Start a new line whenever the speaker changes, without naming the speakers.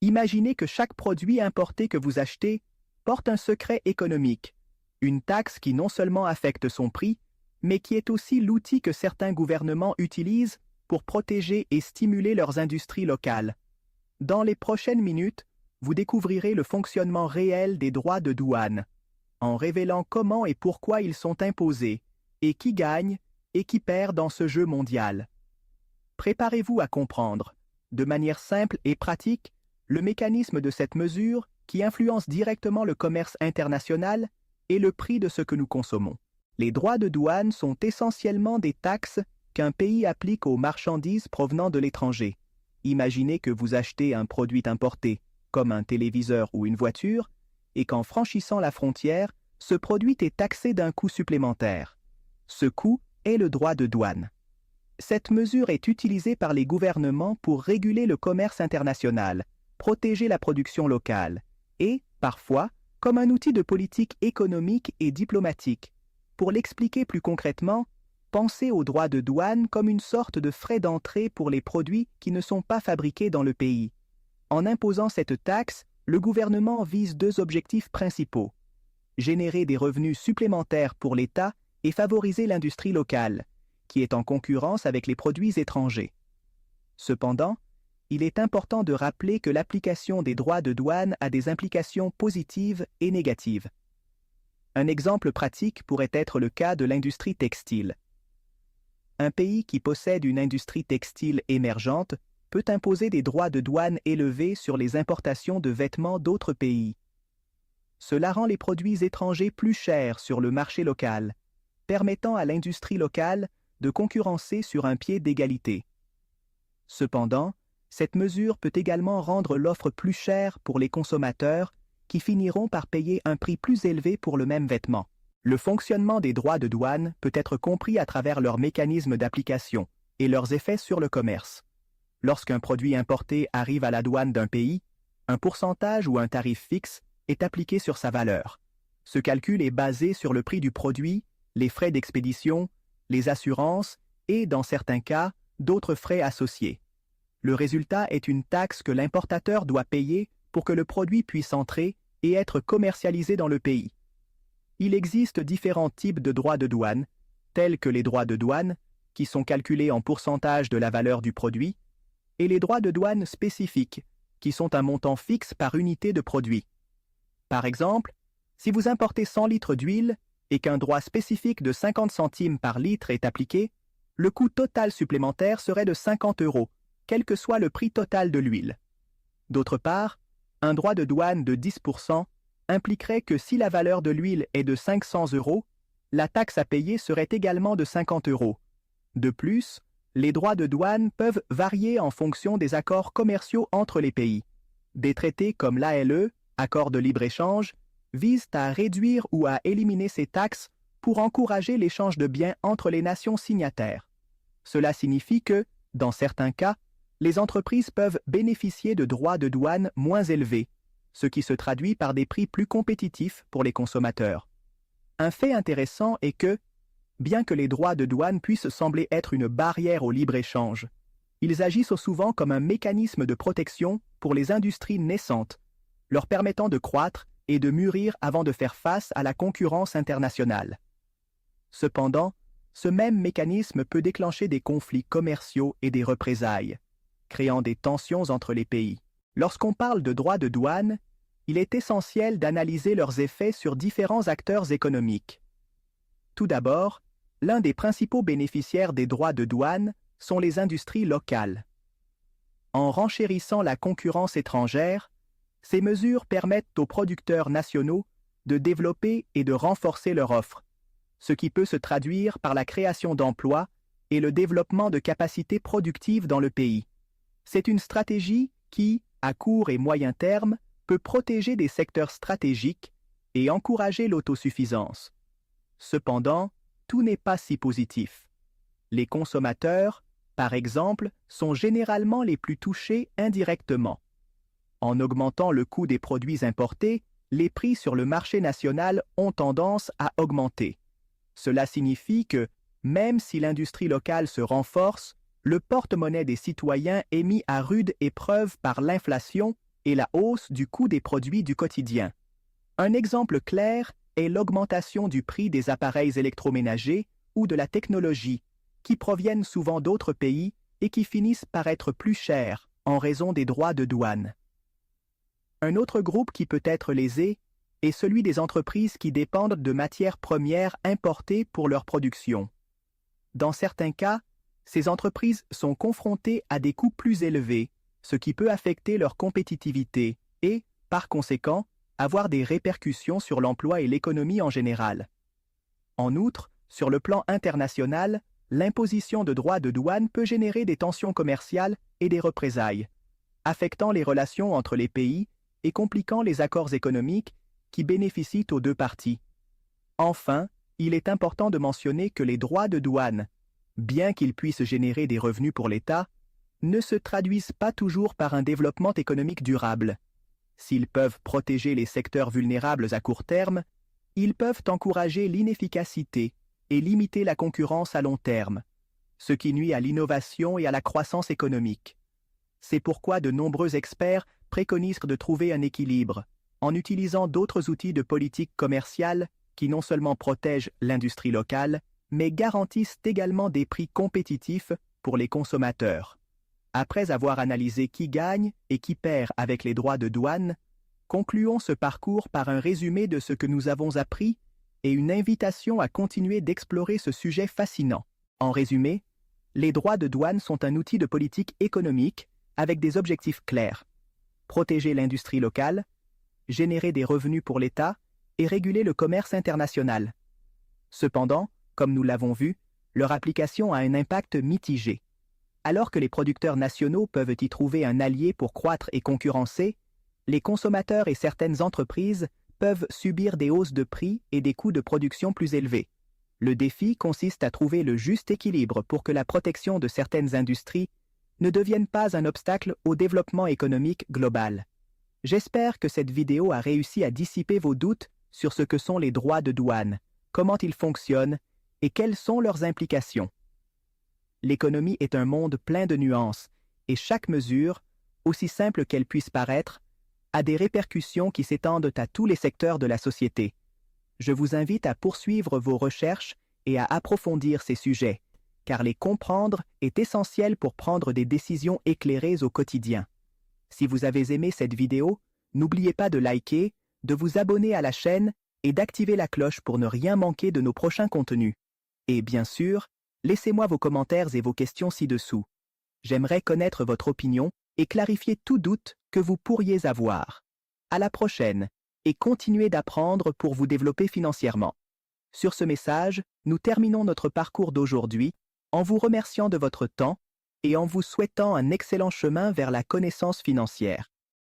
Imaginez que chaque produit importé que vous achetez porte un secret économique, une taxe qui non seulement affecte son prix, mais qui est aussi l'outil que certains gouvernements utilisent pour protéger et stimuler leurs industries locales. Dans les prochaines minutes, vous découvrirez le fonctionnement réel des droits de douane, en révélant comment et pourquoi ils sont imposés, et qui gagne et qui perd dans ce jeu mondial. Préparez-vous à comprendre, de manière simple et pratique, le mécanisme de cette mesure qui influence directement le commerce international et le prix de ce que nous consommons. Les droits de douane sont essentiellement des taxes qu'un pays applique aux marchandises provenant de l'étranger. Imaginez que vous achetez un produit importé, comme un téléviseur ou une voiture, et qu'en franchissant la frontière, ce produit est taxé d'un coût supplémentaire. Ce coût est le droit de douane. Cette mesure est utilisée par les gouvernements pour réguler le commerce international, protéger la production locale, et, parfois, comme un outil de politique économique et diplomatique. Pour l'expliquer plus concrètement, pensez aux droits de douane comme une sorte de frais d'entrée pour les produits qui ne sont pas fabriqués dans le pays. En imposant cette taxe, le gouvernement vise deux objectifs principaux: générer des revenus supplémentaires pour l'État et favoriser l'industrie locale, qui est en concurrence avec les produits étrangers. Cependant, il est important de rappeler que l'application des droits de douane a des implications positives et négatives. Un exemple pratique pourrait être le cas de l'industrie textile. Un pays qui possède une industrie textile émergente peut imposer des droits de douane élevés sur les importations de vêtements d'autres pays. Cela rend les produits étrangers plus chers sur le marché local, permettant à l'industrie locale de concurrencer sur un pied d'égalité. Cependant, cette mesure peut également rendre l'offre plus chère pour les consommateurs qui finiront par payer un prix plus élevé pour le même vêtement. Le fonctionnement des droits de douane peut être compris à travers leurs mécanismes d'application et leurs effets sur le commerce. Lorsqu'un produit importé arrive à la douane d'un pays, un pourcentage ou un tarif fixe est appliqué sur sa valeur. Ce calcul est basé sur le prix du produit, les frais d'expédition, les assurances et, dans certains cas, d'autres frais associés. Le résultat est une taxe que l'importateur doit payer pour que le produit puisse entrer et être commercialisé dans le pays. Il existe différents types de droits de douane, tels que les droits de douane, qui sont calculés en pourcentage de la valeur du produit, et les droits de douane spécifiques, qui sont un montant fixe par unité de produit. Par exemple, si vous importez 100 litres d'huile et qu'un droit spécifique de 50 centimes par litre est appliqué, le coût total supplémentaire serait de 50 €, quel que soit le prix total de l'huile. D'autre part, un droit de douane de 10% impliquerait que si la valeur de l'huile est de 500 €, la taxe à payer serait également de 50 €. De plus, les droits de douane peuvent varier en fonction des accords commerciaux entre les pays. Des traités comme l'ALE, accord de libre-échange, visent à réduire ou à éliminer ces taxes pour encourager l'échange de biens entre les nations signataires. Cela signifie que, dans certains cas, les entreprises peuvent bénéficier de droits de douane moins élevés, ce qui se traduit par des prix plus compétitifs pour les consommateurs. Un fait intéressant est que, bien que les droits de douane puissent sembler être une barrière au libre-échange, ils agissent souvent comme un mécanisme de protection pour les industries naissantes, leur permettant de croître et de mûrir avant de faire face à la concurrence internationale. Cependant, ce même mécanisme peut déclencher des conflits commerciaux et des représailles, créant des tensions entre les pays. Lorsqu'on parle de droits de douane, il est essentiel d'analyser leurs effets sur différents acteurs économiques. Tout d'abord, l'un des principaux bénéficiaires des droits de douane sont les industries locales. En renchérissant la concurrence étrangère, ces mesures permettent aux producteurs nationaux de développer et de renforcer leur offre, ce qui peut se traduire par la création d'emplois et le développement de capacités productives dans le pays. C'est une stratégie qui, à court et moyen terme, peut protéger des secteurs stratégiques et encourager l'autosuffisance. Cependant, tout n'est pas si positif. Les consommateurs, par exemple, sont généralement les plus touchés indirectement. En augmentant le coût des produits importés, les prix sur le marché national ont tendance à augmenter. Cela signifie que, même si l'industrie locale se renforce, le porte-monnaie des citoyens est mis à rude épreuve par l'inflation et la hausse du coût des produits du quotidien. Un exemple clair est l'augmentation du prix des appareils électroménagers ou de la technologie, qui proviennent souvent d'autres pays et qui finissent par être plus chers en raison des droits de douane. Un autre groupe qui peut être lésé est celui des entreprises qui dépendent de matières premières importées pour leur production. Dans certains cas, ces entreprises sont confrontées à des coûts plus élevés, ce qui peut affecter leur compétitivité et, par conséquent, avoir des répercussions sur l'emploi et l'économie en général. En outre, sur le plan international, l'imposition de droits de douane peut générer des tensions commerciales et des représailles, affectant les relations entre les pays et compliquant les accords économiques qui bénéficient aux deux parties. Enfin, il est important de mentionner que les droits de douane, bien qu'ils puissent générer des revenus pour l'État, ne se traduisent pas toujours par un développement économique durable. S'ils peuvent protéger les secteurs vulnérables à court terme, ils peuvent encourager l'inefficacité et limiter la concurrence à long terme, ce qui nuit à l'innovation et à la croissance économique. C'est pourquoi de nombreux experts préconisent de trouver un équilibre, en utilisant d'autres outils de politique commerciale qui non seulement protègent l'industrie locale, mais garantissent également des prix compétitifs pour les consommateurs. Après avoir analysé qui gagne et qui perd avec les droits de douane, concluons ce parcours par un résumé de ce que nous avons appris et une invitation à continuer d'explorer ce sujet fascinant. En résumé, les droits de douane sont un outil de politique économique avec des objectifs clairs: protéger l'industrie locale, générer des revenus pour l'État et réguler le commerce international. Cependant, comme nous l'avons vu, leur application a un impact mitigé. Alors que les producteurs nationaux peuvent y trouver un allié pour croître et concurrencer, les consommateurs et certaines entreprises peuvent subir des hausses de prix et des coûts de production plus élevés. Le défi consiste à trouver le juste équilibre pour que la protection de certaines industries ne devienne pas un obstacle au développement économique global. J'espère que cette vidéo a réussi à dissiper vos doutes sur ce que sont les droits de douane, comment ils fonctionnent et quelles sont leurs implications. L'économie est un monde plein de nuances et chaque mesure, aussi simple qu'elle puisse paraître, a des répercussions qui s'étendent à tous les secteurs de la société. Je vous invite à poursuivre vos recherches et à approfondir ces sujets, car les comprendre est essentiel pour prendre des décisions éclairées au quotidien. Si vous avez aimé cette vidéo, n'oubliez pas de liker, de vous abonner à la chaîne et d'activer la cloche pour ne rien manquer de nos prochains contenus. Et bien sûr, laissez-moi vos commentaires et vos questions ci-dessous. J'aimerais connaître votre opinion et clarifier tout doute que vous pourriez avoir. À la prochaine, et continuez d'apprendre pour vous développer financièrement. Sur ce message, nous terminons notre parcours d'aujourd'hui en vous remerciant de votre temps et en vous souhaitant un excellent chemin vers la connaissance financière.